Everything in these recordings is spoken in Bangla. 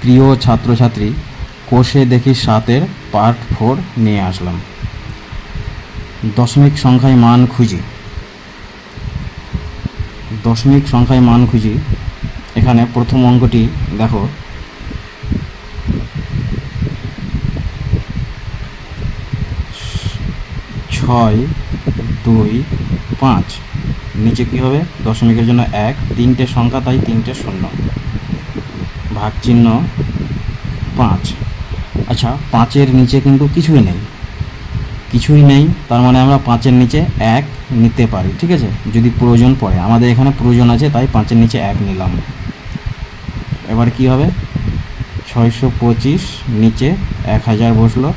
প্রিয় ছাত্রছাত্রী, কোষে দেখি 7-এর পার্ট 4 নিয়ে আসলাম। দশমিক সংখ্যায় মান খুঁজি। দশমিক সংখ্যায় মান খুঁজি। এখানে প্রথম অঙ্কটি দেখো, 6, 2, 5। নিচে কী হবে? দশমিকের জন্য 1, 3টে সংখ্যা তাই 3টে শূন্য, ভাগ চিহ্ন 5। আচ্ছা, 5-এর নিচে কিন্তু কিছুই নেই, তার মানে আমরা 5-এর নিচে 1 নিতে পারি, ঠিক আছে, যদি প্রয়োজন পড়ে। আমাদের এখানে প্রয়োজন আছে তাই 5-এর নিচে 1 নিলাম। এবার কি হবে? 625 নিচে 1000 বসলো।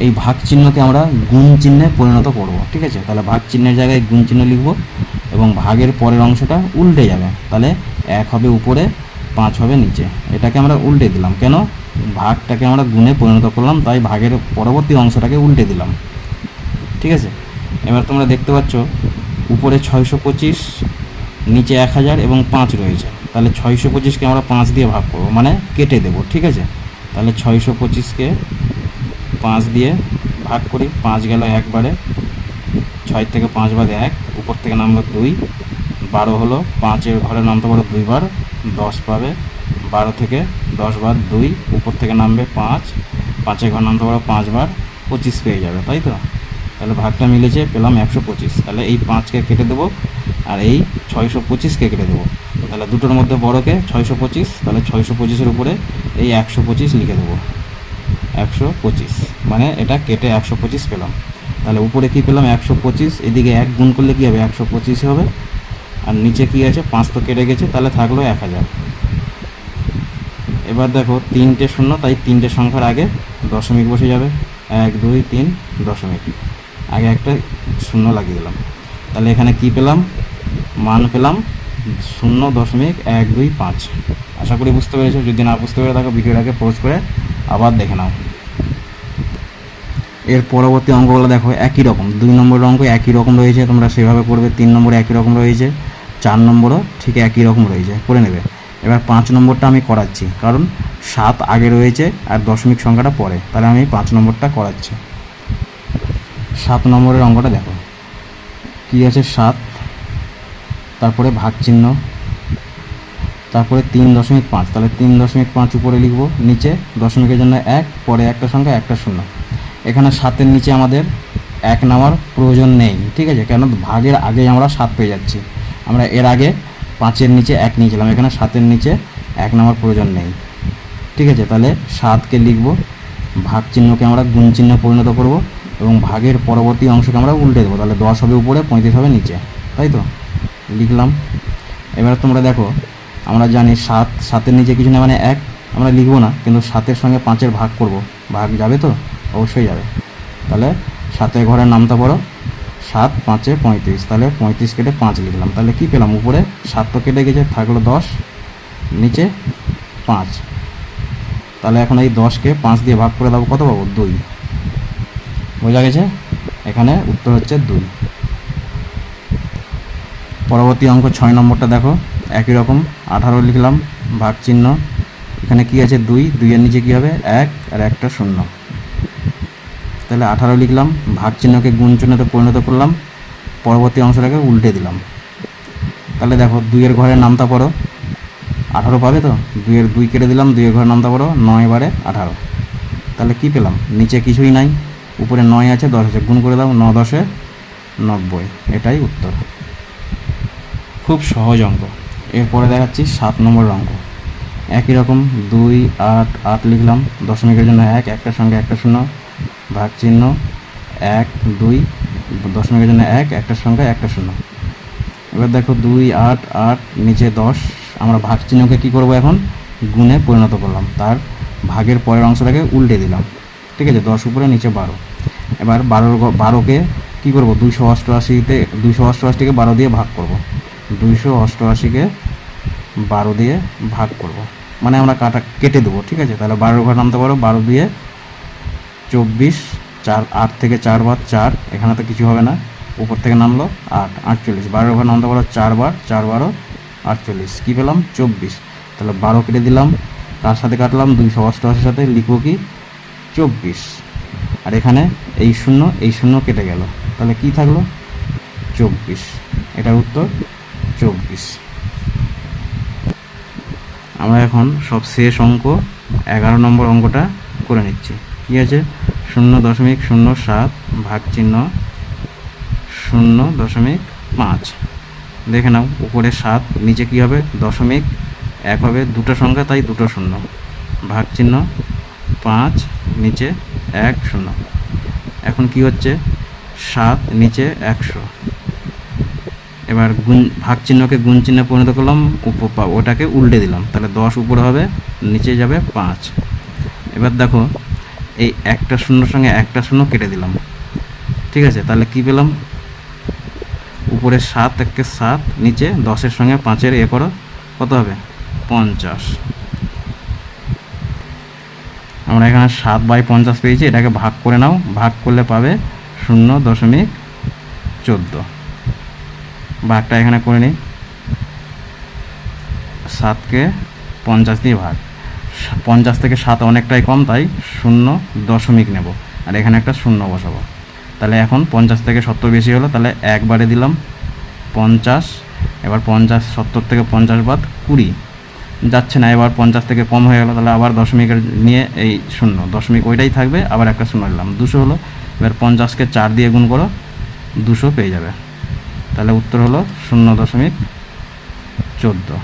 এই ভাগ চিহ্নকে আমরা গুণ চিহ্নে পরিণত করব, ঠিক আছে। তাহলে ভাগ চিহ্নের জায়গায় গুণ চিহ্ন লিখব এবং ভাগের পরের অংশটা উল্টে যাবে। তাহলে 1 হবে উপরে, 5 হবে নিচে। এটাকে আমরা উল্টে দিলাম। কেন? ভাগটাকে আমরা গুণে পরিণত করলাম, তাই ভাগের পরবর্তী অংশটাকে উল্টে দিলাম, ঠিক আছে। এবার তোমরা দেখতে পাচ্ছ উপরে 625, নিচে 1000 এবং 5 রয়েছে। তাহলে 625কে আমরা 5 দিয়ে ভাগ করব, মানে কেটে দেব, ঠিক আছে। তাহলে 625কে 5 দিয়ে ভাগ করি। 5 গেল একবারে, 6 থেকে 5 বাদ 1, উপর থেকে নামলো 2, 12 হলো। 5-এর ঘরে নামতে পারো 2 বার, 10 পাবে। 12 থেকে 10 বাদ 2, উপর থেকে নামবে 5, 5-এর ঘরে নামতে পারো 5 বার, 25 পেয়ে যাবে, তাই তো। তাহলে ভাগটা মিলেছে, পেলাম 125। তাহলে এই 5কে কেটে দেবো আর এই 625কে কেটে দেবো। তাহলে দুটোর মধ্যে বড়কে 625, তাহলে 625-এর উপরে এই 125 লিখে দেবো। 125 মানে এটা কেটে 125 পেলাম। তাহলে উপরে কি পেলাম? 125। এদিকে 1 গুণ করলে কী হবে? 125 হবে। আর নিচে কি আছে? 5 তো কেটে গেছে, তাহলে থাকলো 1000। এবার দেখো 3টে শূন্য, তাই 3টে সংখ্যার আগে দশমিক বসে যাবে। 1, 2, 3 দশমিক, আগে একটা শূন্য লাগিয়ে দিলাম। তাহলে এখানে কি পেলাম? মান পেলাম 0.125। আশা করি বুঝতে পেরেছো। যদি না বুঝতে পেরে থাকো ভিডিওটাকে পজ করে আবার দেখে নাও। এর পরবর্তী অঙ্কগুলো দেখো একই রকম। 2 নম্বরের অঙ্ক একই রকম রয়েছে, তোমরা সেভাবে করবে। 3 নম্বরে একই রকম রয়েছে, 4 নম্বরও ঠিক একই রকম রয়েছে, করে নেবে। এবার 5 নম্বরটা আমি করাচ্ছি, কারণ 7 আগে রয়েছে আর দশমিক সংখ্যাটা পরে, তাহলে আমি 5 নম্বরটা করাচ্ছি। 7 নম্বরের অঙ্কটা দেখো কী আছে? 7, তারপরে ভাগ চিহ্ন, তারপরে 3.5। তাহলে 3.5 উপরে লিখব, নিচে দশমিকের জন্য 1, পরে একটা সংখ্যা, একটা শূন্য। এখানে 7-এর নিচে আমাদের 1 নেওয়ার প্রয়োজন নেই, ঠিক আছে, কেন ভাগের আগেই আমরা 7 পেয়ে যাচ্ছি। আমরা এর আগে 5-এর নিচে 1 নিয়েছিলাম, এখানে 7-এর নিচে 1 নেওয়ার প্রয়োজন নেই, ঠিক আছে। তাহলে 7কে লিখব, ভাগ চিহ্নকে আমরা গুণ চিহ্নে পরিণত করব এবং ভাগের পরবর্তী অংশকে আমরা উল্টে দেবো। তাহলে 10 হবে উপরে, 35 হবে নিচে, তাই তো, লিখলাম। এবার তোমরা দেখো, আমরা জানি 7-এর নিচে কিছু নেই মানে 1, আমরা লিখবো না, কিন্তু 7-এর সঙ্গে 5-এর ভাগ করব, ভাগ যাবে তো, অবশ্যই যাবে। তাহলে 7-এর ঘরের নামটা বড়, 7, 5-এ 35, তাহলে 35 কেটে 5 লিখলাম। তাহলে কি পেলাম? উপরে 7 তো কেটে গেছে, থাকলো 10, নিচে 5। তাহলে এখন এই 10কে 5 দিয়ে ভাগ করে দেবো, কত পাবো? 2। বোঝা গেছে? এখানে উত্তর হচ্ছে 2। পরবর্তী অঙ্ক 6 নম্বরটা দেখো একই রকম। 18 লিখলাম, ভাগ চিহ্ন, এখানে কি আছে? 2, 2-এর নিচে কী হবে? 1 আর একটা শূন্য। তাহলে 18 লিখলাম, ভাগ চিহ্নকে গুণ চিহ্নতে পরিণত করলাম, পরবর্তী অংশটাকে উল্টে দিলাম। তাহলে দেখো 2-এর ঘরের নামতা পড়ো, 18 পাবে তো। 2-এর 2 কেটে দিলাম, 2-এর ঘরের নামতা পড়ো, 9 বারে 18। তাহলে কি পেলাম? নিচে কিছুই নাই, উপরে 9 আছে, 10 আছে, গুণ করে দাও, 9 10-এ 90। এটাই উত্তর। খুব সহজ অঙ্ক। এরপরে দেখাচ্ছি 7 নম্বরের অঙ্ক। একই রকম 2, 8, 8 লিখলাম, দশমিকের জন্য 1, একটা সঙ্গে একটা শূন্য, ভাগ চিহ্ন 1, 2, দশমিকের জন্য 1, একটা সংখ্যা, একটা শূন্য। এবার দেখো 2, 8, 8, নিচে 10। আমরা ভাগ চিহ্নকে কী করবো? এখন গুণে পরিণত করলাম, তার ভাগের পরের অংশটাকে উল্টে দিলাম, ঠিক আছে। 10 উপরে, নিচে 12। এবার 12কে কী করবো? 288-তে 288-কে 12 দিয়ে ভাগ করব। 288-কে 12 দিয়ে ভাগ করব, মানে আমরা কেটে দেবো, ঠিক আছে। তাহলে 12-এর ঘর নামতে পারো, 12 দিয়ে 24, 4, 8 থেকে 4 বার 4, এখানে তো কিছু হবে না, উপর থেকে নামলো 8, 48। 12-এর ঘর নামতে পারো 4 বার, 4 12, 48। কী পেলাম? 24। তাহলে 12 কেটে দিলাম, কার সাথে কাটলাম? 288 সাথে, লিখবো কি? 24। আর এখানে এই শূন্য কেটে গেল, তাহলে কি থাকলো? 24। এটার উত্তর 24। আমরা এখন সব শেষ অঙ্ক 11 নম্বর অঙ্কটা করে নিচ্ছি। কী আছে? 0.07 ভাগ চিহ্ন 0.5। দেখে নাও, উপরে 7, নিচে কী হবে? দশমিক। 1 হবে, দুটো সংখ্যা তাই দুটো শূন্য, ভাগ চিহ্ন 5, নিচে 1 0। এখন কি হচ্ছে? 7 নিচে 100। এবার ভাগ চিহ্নকে গুণ চিহ্নে পরিণত করলাম, ওটাকে উল্টে দিলাম, তাহলে 10 উপরে হবে, নিচে যাবে 5। এবার দেখো, এই একটা শূন্যর সঙ্গে একটা শূন্য কেটে দিলাম, ঠিক আছে? তাহলে কি পেলাম? উপরে 7 একে 7, নিচে 10-এর সঙ্গে 5-এর করো, কত হবে? 50। আমরা এখানে 7/50 পেয়েছি, এটাকে ভাগ করে নাও, ভাগ করলে পাবে 0.14। ভাগটা এখানে করে নিই, 7কে 50 দিয়ে ভাগ, 50 থেকে 7 অনেকটাই কম, তাই 0 নেব, আর এখানে একটা 0 বসাবো। তাহলে এখন 50 থেকে 70 বেশি হলো, তাহলে একবারে দিলাম 50। এবার 50, 70 থেকে 50 বাদ 20 যাচ্ছে না, এবার 50 থেকে কম হয়ে গেল, তাহলে আবার দশমিকের নিয়ে এই 0 দশমিক ওইটাই থাকবে, আবার একটা 0 দিলাম, 200 হলো। এবার 50কে 4 দিয়ে গুণ করো, 200 পেয়ে যাবে। তাহলে উত্তর হলো 0.14।